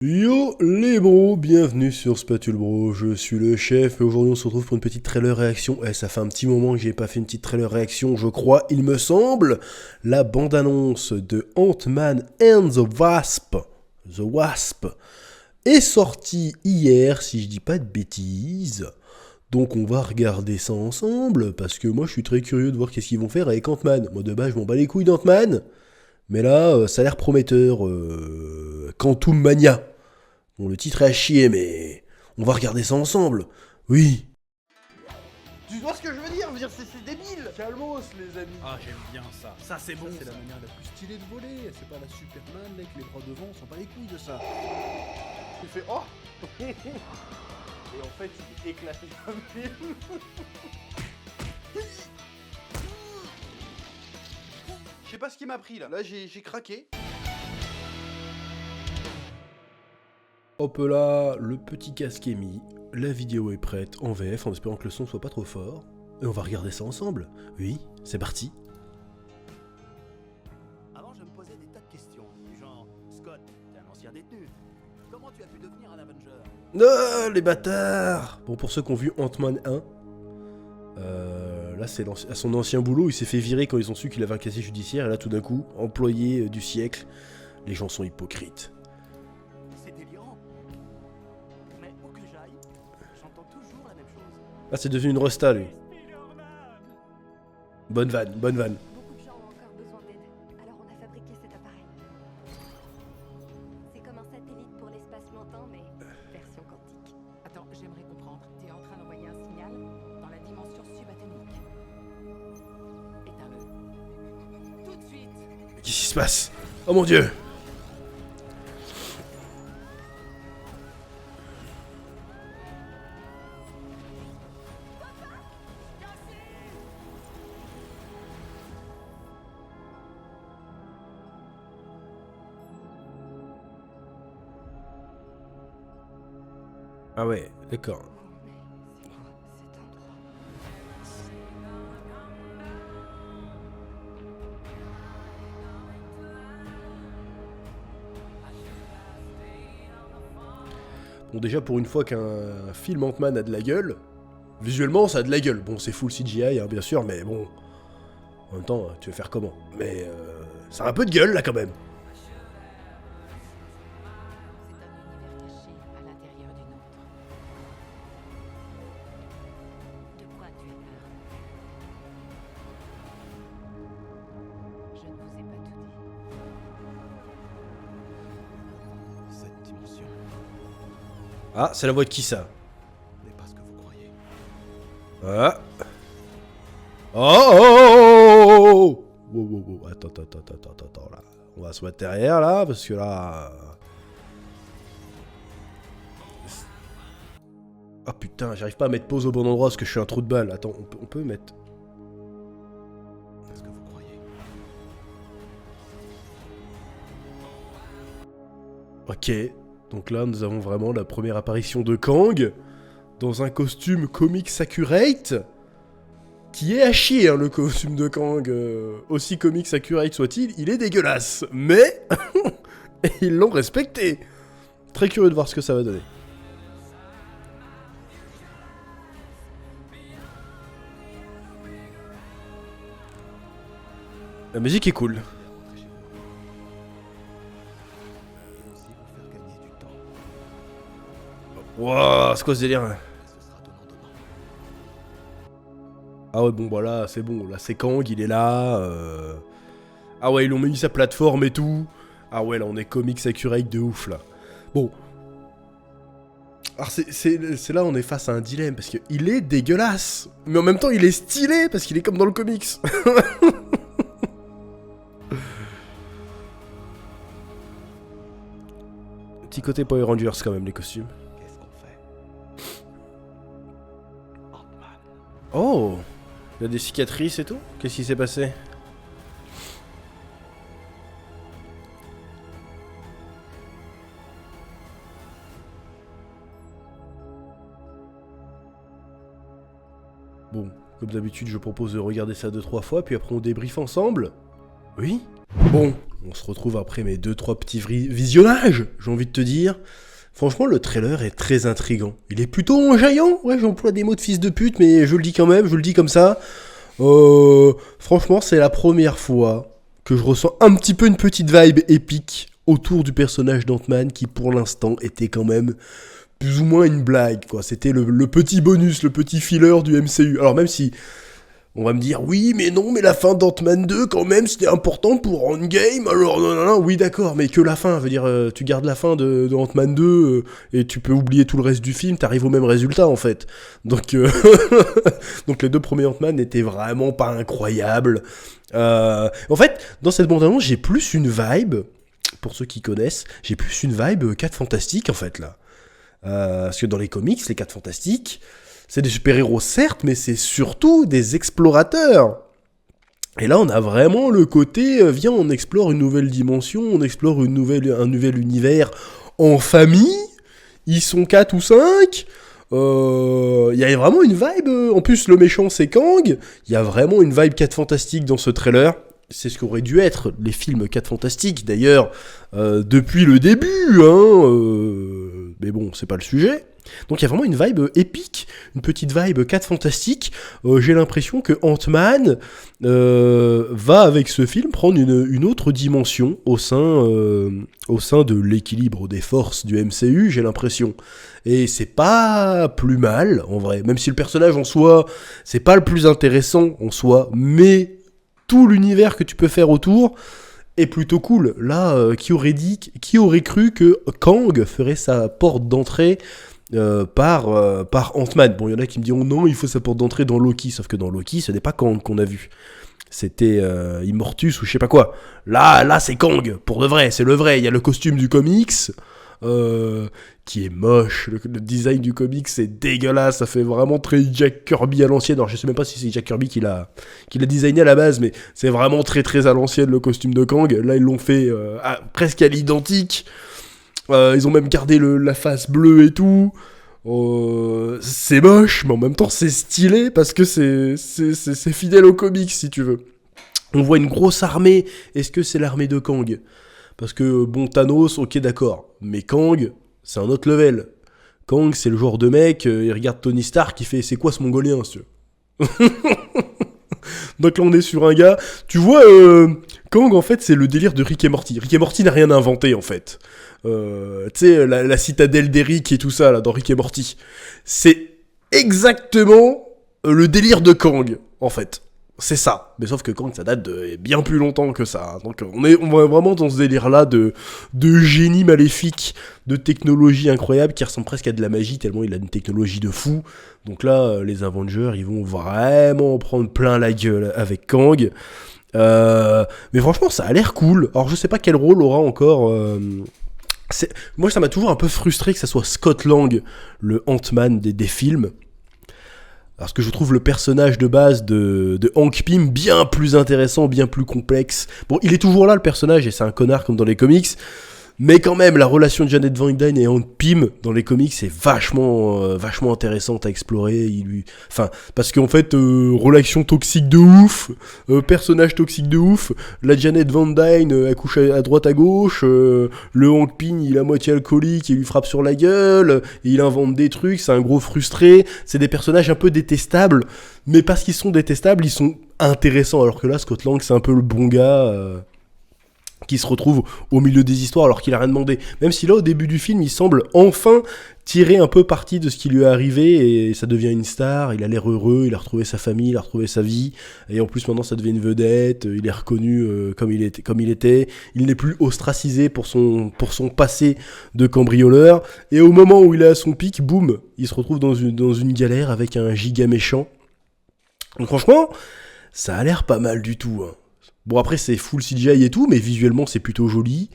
Yo les bros, bienvenue sur Spatule Bro, je suis le chef et aujourd'hui on se retrouve pour une petite trailer réaction. Ça fait un petit moment que j'ai pas fait une petite trailer réaction, je crois, il me semble. La bande-annonce de Ant-Man and The Wasp, est sortie hier, si je dis pas de bêtises. Donc on va regarder ça ensemble, parce que moi je suis très curieux de voir qu'est-ce qu'ils vont faire avec Ant-Man. Moi de base je m'en bats les couilles d'Ant-Man, mais là ça a l'air prometteur. Quantum Mania. Bon, le titre est à chier, mais on va regarder ça ensemble. Oui. Tu vois ce que je veux dire? C'est débile. Calmos les amis. Ah j'aime bien ça, ça c'est bon. C'est la manière la plus stylée de voler. C'est pas la Superman avec les bras devant, on s'en bat les couilles de ça. Tu fais oh. Et en fait il est éclaté comme film. Je sais pas ce qui m'a pris là. Là j'ai craqué. Hop là, le petit casque est mis, la vidéo est prête en VF en espérant que le son soit pas trop fort. Et on va regarder ça ensemble. Oui, c'est parti. Avant, je me posais des tas de questions, du genre, Scott, t'es un ancien détenu. Comment tu as pu devenir un Avenger? Les bâtards. Bon, pour ceux qui ont vu Ant-Man 1, là c'est à son ancien boulot, il s'est fait virer quand ils ont su qu'il avait un casier judiciaire, et là tout d'un coup, employé du siècle, les gens sont hypocrites. C'est délirant. Mais où que j'aille, j'entends toujours la même chose. Ah, c'est devenu une resta lui. Bonne vanne, bonne vanne. Beaucoup de gens ont encore besoin d'aide, alors on a fabriqué cet appareil. C'est comme un satellite pour l'espace lointain, mais version quantique. Attends, j'aimerais comprendre. T'es en train d'envoyer un signal dans la dimension subatomique. Éteins-le. Tout de suite. Qu'est-ce qui se passe? Oh mon dieu! Ah ouais, d'accord. C'est quoi cet endroit? Bon, déjà, pour une fois qu'un film Ant-Man a de la gueule, visuellement, ça a de la gueule. Bon, c'est full CGI, hein, bien sûr, mais bon... En même temps, tu veux faire comment? Mais ça a un peu de gueule, là, quand même. C'est un univers caché à l'intérieur d'une autre. De quoi tu as peur? Je ne vous ai pas tout dit. Cette dimension Ah, c'est la voix de qui, ça? n'est pas ce que vous croyez. Ah. Oh. Wow. Attends, là. On va se mettre derrière, là, parce que là... Ah putain, j'arrive pas à mettre pause au bon endroit parce que je suis un trou de balle. Attends, on peut mettre... C'est ce que vous croyez. Ok, donc là nous avons vraiment la première apparition de Kang dans un costume comics accurate qui est à chier, hein, le costume de Kang, aussi comics accurate soit-il, il est dégueulasse, mais ils l'ont respecté. Très curieux de voir ce que ça va donner. La musique est cool. Et aussi vous faire gagner du temps. Wouah, c'est quoi ce délire, hein? Et ce sera donnant. Ah ouais, bon bah là c'est bon, là c'est Kang, il est là. Ah ouais, ils ont mis sa plateforme et tout. Ah ouais, là on est comics accurate de ouf là. Bon. Alors c'est là on est face à un dilemme parce qu'il est dégueulasse. Mais en même temps il est stylé parce qu'il est comme dans le comics. Petit côté Power Rangers quand même les costumes. Qu'est-ce qu'on fait? Ant-Man. Oh, il y a des cicatrices et tout. Qu'est-ce qui s'est passé? Bon, comme d'habitude, je propose de regarder ça 2-3 fois, puis après on débriefe ensemble. Oui? Bon, on se retrouve après mes 2-3 petits visionnages, j'ai envie de te dire. Franchement, le trailer est très intriguant. Il est plutôt enjaillant, ouais, j'emploie des mots de fils de pute, mais je le dis quand même, je le dis comme ça. Franchement, c'est la première fois que je ressens un petit peu une petite vibe épique autour du personnage d'Ant-Man qui, pour l'instant, était quand même plus ou moins une blague, quoi. C'était le petit bonus, le petit filler du MCU. Alors même si on va me dire, oui, mais non, mais la fin d'Ant-Man 2, quand même, c'était important pour Endgame, alors non, oui, d'accord, mais que la fin, veut dire, tu gardes la fin de Ant-Man 2, et tu peux oublier tout le reste du film, t'arrives au même résultat, en fait. Donc, donc les 2 premiers Ant-Man n'étaient vraiment pas incroyables. En fait, dans cette bande-annonce, j'ai plus une vibe, pour ceux qui connaissent, j'ai plus une vibe 4 Fantastiques, en fait, là. Parce que dans les comics, les 4 Fantastiques, c'est des super-héros certes, mais c'est surtout des explorateurs. Et là, on a vraiment le côté, viens, on explore une nouvelle dimension, on explore un nouvel univers en famille. Ils sont 4 ou 5. Il y a vraiment une vibe. En plus, le méchant, c'est Kang. Il y a vraiment une vibe 4 Fantastiques dans ce trailer. C'est ce qu'auraient dû être les films 4 Fantastiques, d'ailleurs, depuis le début. Mais bon, c'est pas le sujet. Donc il y a vraiment une vibe épique, une petite vibe 4 Fantastiques. J'ai l'impression que Ant-Man va avec ce film prendre une autre dimension au sein de l'équilibre des forces du MCU, j'ai l'impression. Et c'est pas plus mal en vrai, même si le personnage en soi, c'est pas le plus intéressant en soi, mais tout l'univers que tu peux faire autour est plutôt cool. Là, qui aurait cru que Kang ferait sa porte d'entrée par Ant-Man. Bon, il y en a qui me diront non, il faut sa porte d'entrée dans Loki, sauf que dans Loki, ce n'est pas Kang qu'on a vu. C'était Immortus ou je sais pas quoi. Là, c'est Kang, pour de vrai, c'est le vrai. Il y a le costume du comics, qui est moche. Le design du comics, c'est dégueulasse. Ça fait vraiment très Jack Kirby à l'ancienne. Alors, je sais même pas si c'est Jack Kirby qui l'a designé à la base, mais c'est vraiment très très à l'ancienne, le costume de Kang. Là, ils l'ont fait presque à l'identique. Ils ont même gardé la face bleue et tout. C'est moche, mais en même temps c'est stylé parce que c'est fidèle au comics, si tu veux. On voit une grosse armée. Est-ce que c'est l'armée de Kang ? Parce que bon, Thanos, ok, d'accord, mais Kang, c'est un autre level. Kang, c'est le genre de mec, il regarde Tony Stark, il fait, c'est quoi ce mongolien, ce Donc là on est sur un gars, tu vois, Kang en fait c'est le délire de Rick et Morty. Rick et Morty n'a rien inventé en fait. Tu sais, la citadelle d'Eric et tout ça là dans Rick et Morty. C'est exactement le délire de Kang en fait. C'est ça. Mais sauf que Kang ça date de bien plus longtemps que ça. Donc on est vraiment dans ce délire là de génie maléfique, de technologie incroyable qui ressemble presque à de la magie tellement il a une technologie de fou. Donc là les Avengers ils vont vraiment prendre plein la gueule avec Kang. Mais franchement ça a l'air cool. Alors je sais pas quel rôle aura encore moi ça m'a toujours un peu frustré que ça soit Scott Lang le Ant-Man des films, parce que je trouve le personnage de base de Hank Pym bien plus intéressant, bien plus complexe. Bon, il est toujours là le personnage et c'est un connard comme dans les comics, mais quand même la relation de Janet Van Dyne et Hank Pym dans les comics c'est vachement intéressante à explorer. Parce qu'en fait relation toxique de ouf, personnage toxique de ouf. La Janet Van Dyne elle couche à droite à gauche, le Hank Pym il est à moitié alcoolique, il lui frappe sur la gueule, et il invente des trucs, c'est un gros frustré. C'est des personnages un peu détestables, mais parce qu'ils sont détestables ils sont intéressants. Alors que là Scott Lang c'est un peu le bon gars qui se retrouve au milieu des histoires alors qu'il a rien demandé. Même si là, au début du film, il semble enfin tirer un peu parti de ce qui lui est arrivé et ça devient une star, il a l'air heureux, il a retrouvé sa famille, il a retrouvé sa vie, et en plus maintenant ça devient une vedette, il est reconnu comme il était, il n'est plus ostracisé pour son passé de cambrioleur, et au moment où il est à son pic, boum, il se retrouve dans une galère avec un giga méchant. Donc franchement, ça a l'air pas mal du tout, hein. Bon après c'est full CGI et tout, mais visuellement c'est plutôt joli,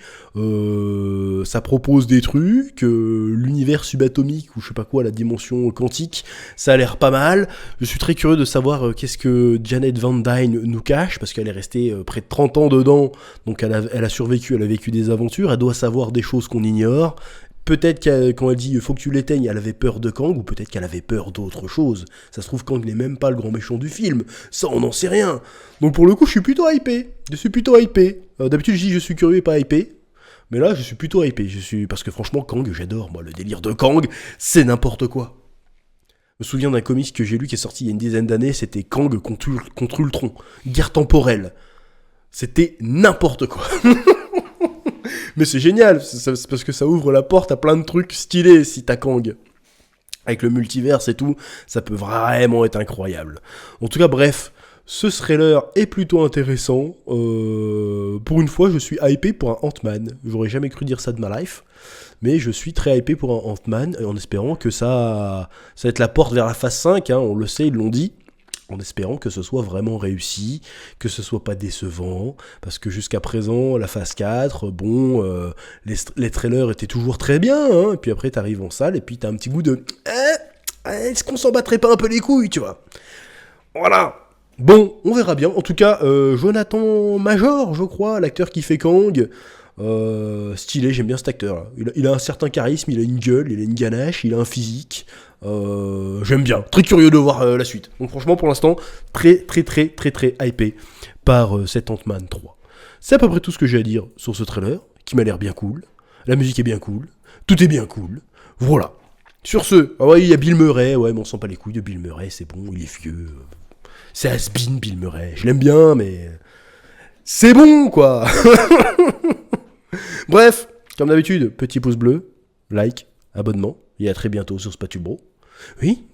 ça propose des trucs, l'univers subatomique ou je sais pas quoi, la dimension quantique, ça a l'air pas mal. Je suis très curieux de savoir qu'est-ce que Janet Van Dyne nous cache, parce qu'elle est restée près de 30 ans dedans, donc elle a survécu, elle a vécu des aventures, elle doit savoir des choses qu'on ignore. Peut-être quand elle dit « faut que tu l'éteignes », elle avait peur de Kang, ou peut-être qu'elle avait peur d'autre chose. Ça se trouve, Kang n'est même pas le grand méchant du film. Ça, on n'en sait rien. Donc pour le coup, je suis plutôt hypé. D'habitude, je dis « je suis curieux et pas hypé ». Mais là, je suis plutôt hypé. Parce que franchement, Kang, j'adore. Moi, le délire de Kang, c'est n'importe quoi. Je me souviens d'un comics que j'ai lu qui est sorti il y a une dizaine d'années, c'était Kang contre Ultron. Guerre temporelle. C'était n'importe quoi. Mais c'est génial, c'est parce que ça ouvre la porte à plein de trucs stylés si t'as Kang. Avec le multiverse et tout, ça peut vraiment être incroyable. En tout cas, bref, ce thriller est plutôt intéressant. Pour une fois, je suis hypé pour un Ant-Man. J'aurais jamais cru dire ça de ma life. Mais je suis très hypé pour un Ant-Man, en espérant que ça va être la porte vers la phase 5, hein, on le sait, ils l'ont dit. En espérant que ce soit vraiment réussi, que ce soit pas décevant, parce que jusqu'à présent, la phase 4, les trailers étaient toujours très bien, hein, et puis après t'arrives en salle, et puis t'as un petit goût de est-ce qu'on s'en battrait pas un peu les couilles, tu vois. Voilà. Bon, on verra bien. En tout cas, Jonathan Major, je crois, l'acteur qui fait Kang, stylé, j'aime bien cet acteur là. Il a un certain charisme, il a une gueule, il a une ganache, il a un physique. J'aime bien, très curieux de voir la suite. Donc franchement pour l'instant très hypé par cet Ant-Man 3. C'est à peu près tout ce que j'ai à dire sur ce trailer, qui m'a l'air bien cool. La musique est bien cool, tout est bien cool. Voilà. Sur ce, il y a Bill Murray, mais on sent pas les couilles de Bill Murray, c'est bon, il est vieux. C'est has-been Bill Murray, je l'aime bien mais c'est bon quoi. Bref, comme d'habitude, petit pouce bleu, like, abonnement, et à très bientôt sur Spatule Bro. Oui,